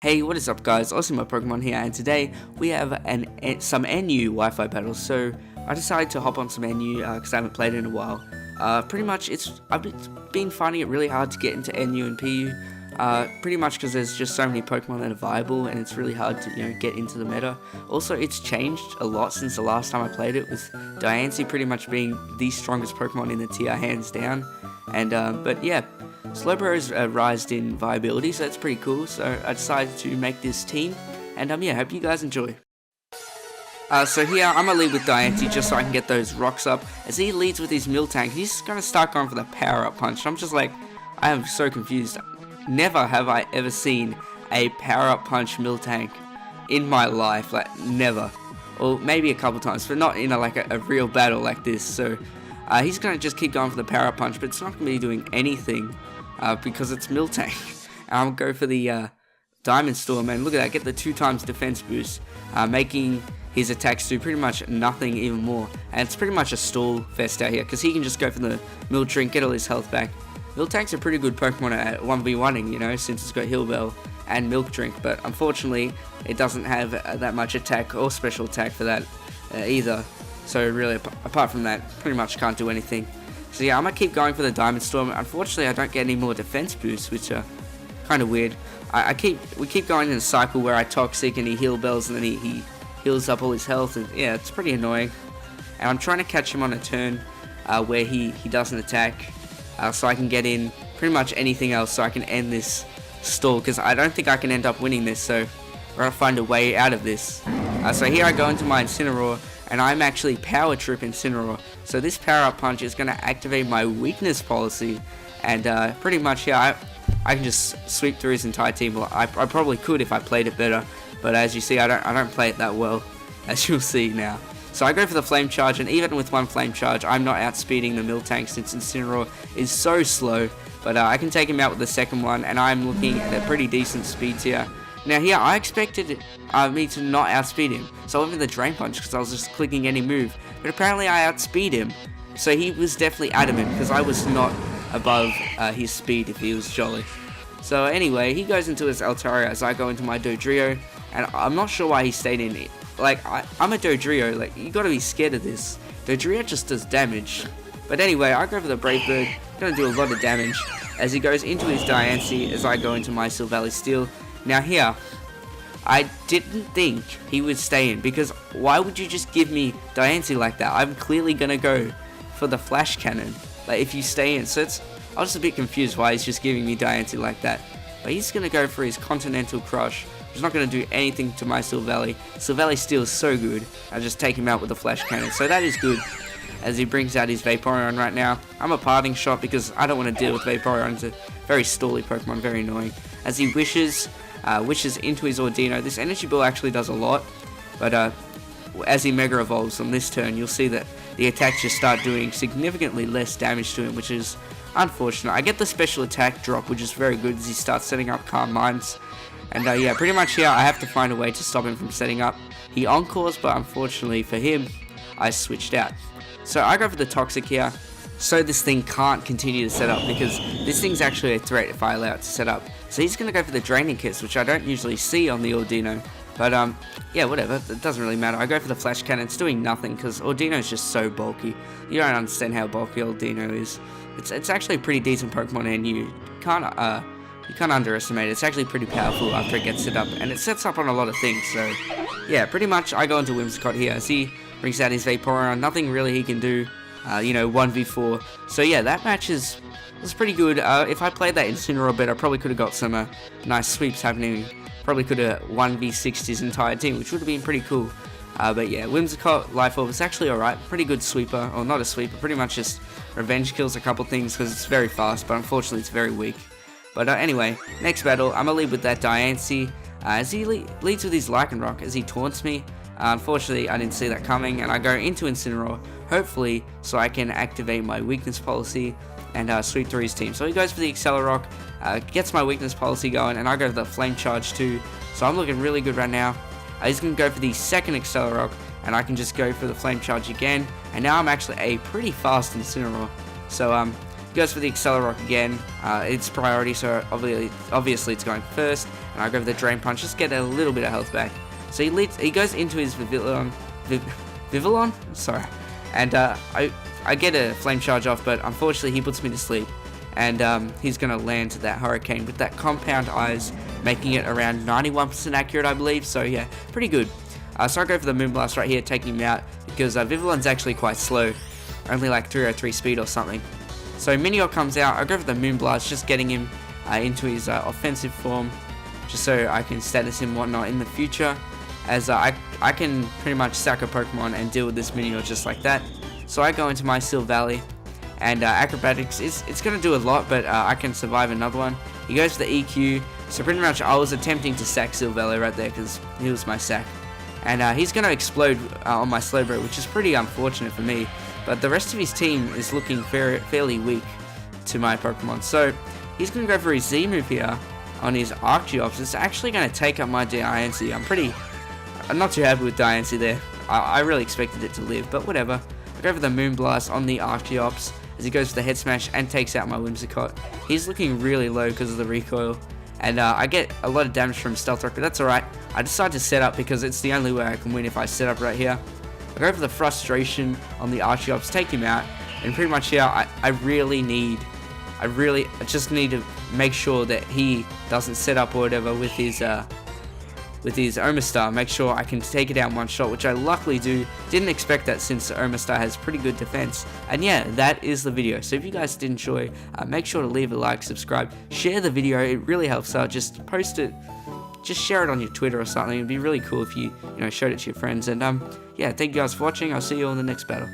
Hey, what is up guys, Awesome Pokemon here, and today we have some NU Wi-Fi battles. So I decided to hop on some NU because I haven't played it in a while. Pretty much I've been finding it really hard to get into NU and PU. Pretty much because there's just so many Pokemon that are viable, and it's really hard to get into the meta. Also, it's changed a lot since the last time I played it, with Diancie pretty much being the strongest Pokemon in the tier hands down. And but yeah, Slowbro's rised in viability, so that's pretty cool. So I decided to make this team, and yeah, hope you guys enjoy. So here, I'm going to lead with Diancie just so I can get those rocks up. As he leads with his Miltank, he's going to start going for the power-up punch. I'm just like, I am so confused. Never have I ever seen a power-up punch Miltank in my life, like, never. Or maybe a couple times, but not in a real battle like this. So he's going to just keep going for the power-up punch, but it's not going to be doing anything because it's Miltank. And I'm going to go for the Diamond Storm, and look at that, get the 2x defense boost, making his attacks do pretty much nothing even more. And it's pretty much a stall fest out here, because he can just go for the Milk Drink, get all his health back. Miltank's a pretty good Pokemon at 1v1ing, since it's got Heal Bell and Milk Drink, but unfortunately it doesn't have that much attack or special attack for that either. So really, apart from that, pretty much can't do anything. So yeah, I'm going to keep going for the Diamond Storm. Unfortunately, I don't get any more defense boosts, which are kind of weird. We keep going in a cycle where I Toxic and he Heal Bells, and then he heals up all his health, and yeah, it's pretty annoying. And I'm trying to catch him on a turn where he doesn't attack, so I can get in pretty much anything else, so I can end this stall, because I don't think I can end up winning this, so we're going to find a way out of this. So here I go into my Incineroar, and I'm actually Power Trip Incineroar. So this Power Up Punch is going to activate my weakness policy, and pretty much, yeah, I can just sweep through his entire team. Well, I probably could if I played it better, but as you see, I don't play it that well, as you'll see now. So I go for the Flame Charge, and even with one Flame Charge, I'm not outspeeding the Miltank since Incineroar is so slow. But I can take him out with the second one, and I'm looking at a pretty decent speed tier. Now here, I expected me to not outspeed him, so I went for the Drain Punch because I was just clicking any move. But apparently I outspeed him, so he was definitely adamant, because I was not above his speed if he was jolly. So anyway, he goes into his Altaria as I go into my Dodrio, and I'm not sure why he stayed in it. Like, I'm a Dodrio, like, you gotta be scared of this. Dodrio just does damage. But anyway, I go for the Brave Bird, gonna do a lot of damage, as he goes into his Diancie as I go into my Silvally Steel. Now here, I didn't think he would stay in, because why would you just give me Diancie like that? I'm clearly gonna go for the Flash Cannon, like, if you stay in. So I was just a bit confused why he's just giving me Diancie like that. But he's gonna go for his Continental Crush. He's not going to do anything to my Silvally. Silvally Steel is so good. I just take him out with the Flash Cannon. So that is good, as he brings out his Vaporeon right now. I'm a Parting Shot because I don't want to deal with Vaporeon. It's a very stally Pokemon, very annoying. As he wishes into his Ordino. This Energy Ball actually does a lot, but as he Mega Evolves on this turn, you'll see that the attacks just start doing significantly less damage to him, which is unfortunate. I get the special attack drop, which is very good, as he starts setting up Calm Minds. And yeah, pretty much here I have to find a way to stop him from setting up. He Encores, but unfortunately for him, I switched out. So I go for the Toxic here, so this thing can't continue to set up, because this thing's actually a threat if I allow it to set up. So he's going to go for the Draining Kiss, which I don't usually see on the Ordino. But yeah, whatever, it doesn't really matter. I go for the Flash Cannon. It's doing nothing, because Ordino's just so bulky. You don't understand how bulky Ordino is. It's actually a pretty decent Pokemon, and you can't underestimate it. It's actually pretty powerful after it gets set up, and it sets up on a lot of things. So yeah, pretty much I go into Whimsicott here as he brings out his Vaporeon. Nothing really he can do, 1v4. So yeah, that match was pretty good. If I played that Incineroar a bit, I probably could have got some nice sweeps happening. Probably could have 1v6'd his entire team, which would have been pretty cool. But yeah, Whimsicott Life Orb is actually alright. Pretty good sweeper, or not a sweeper, pretty much just revenge kills a couple things because it's very fast, but unfortunately it's very weak. But anyway, next battle, I'm going to lead with that Diancie, as he leads with his Lycanroc as he taunts me. Unfortunately, I didn't see that coming, and I go into Incineroar, hopefully, so I can activate my weakness policy and sweep through his team. So he goes for the Accelerock, gets my weakness policy going, and I go for the Flame Charge too. So I'm looking really good right now. He's going to go for the second Accelerock, and I can just go for the Flame Charge again. And now I'm actually a pretty fast Incineroar. So goes for the Accelerock again. It's priority, so obviously it's going first. and I go for the Drain Punch, just get a little bit of health back. So he goes into his Vivillon? Sorry. And I get a Flame Charge off, but unfortunately he puts me to sleep. And he's going to land that Hurricane with that Compound Eyes, making it around 91% accurate, I believe. So yeah, pretty good. So I go for the Moonblast right here, taking him out, because Vivillon's actually quite slow. Only like 303 speed or something. So Minior comes out, I go for the Moonblast, just getting him into his offensive form, just so I can status him whatnot in the future, as I can pretty much sack a Pokemon and deal with this Minior just like that. So I go into my Seal Valley, and Acrobatics, it's going to do a lot, but I can survive another one. He goes for the EQ, so pretty much I was attempting to sack Seal Valley right there, because he was my sack. And he's going to explode on my Slowbro, which is pretty unfortunate for me. But the rest of his team is looking fairly weak to my Pokemon. So he's going to go for his Z move here on his Archeops. It's actually going to take up my Diancie. I'm not too happy with Diancie there. I really expected it to live, but whatever. I go for the Moonblast on the Archeops as he goes for the Head Smash and takes out my Whimsicott. He's looking really low because of the recoil. And I get a lot of damage from Stealth Rock, but that's alright. I decide to set up because it's the only way I can win if I set up right here. I go for the Frustration on the Archeops, take him out, and pretty much here I just need to make sure that he doesn't set up or whatever with his Omastar. Make sure I can take it out in one shot, which I luckily do. Didn't expect that since Omastar has pretty good defense. And yeah, that is the video. So if you guys did enjoy, make sure to leave a like, subscribe, share the video. It really helps out. Just post it. Just share it on your Twitter or something. It'd be really cool if you showed it to your friends. And yeah, thank you guys for watching. I'll see you all in the next battle.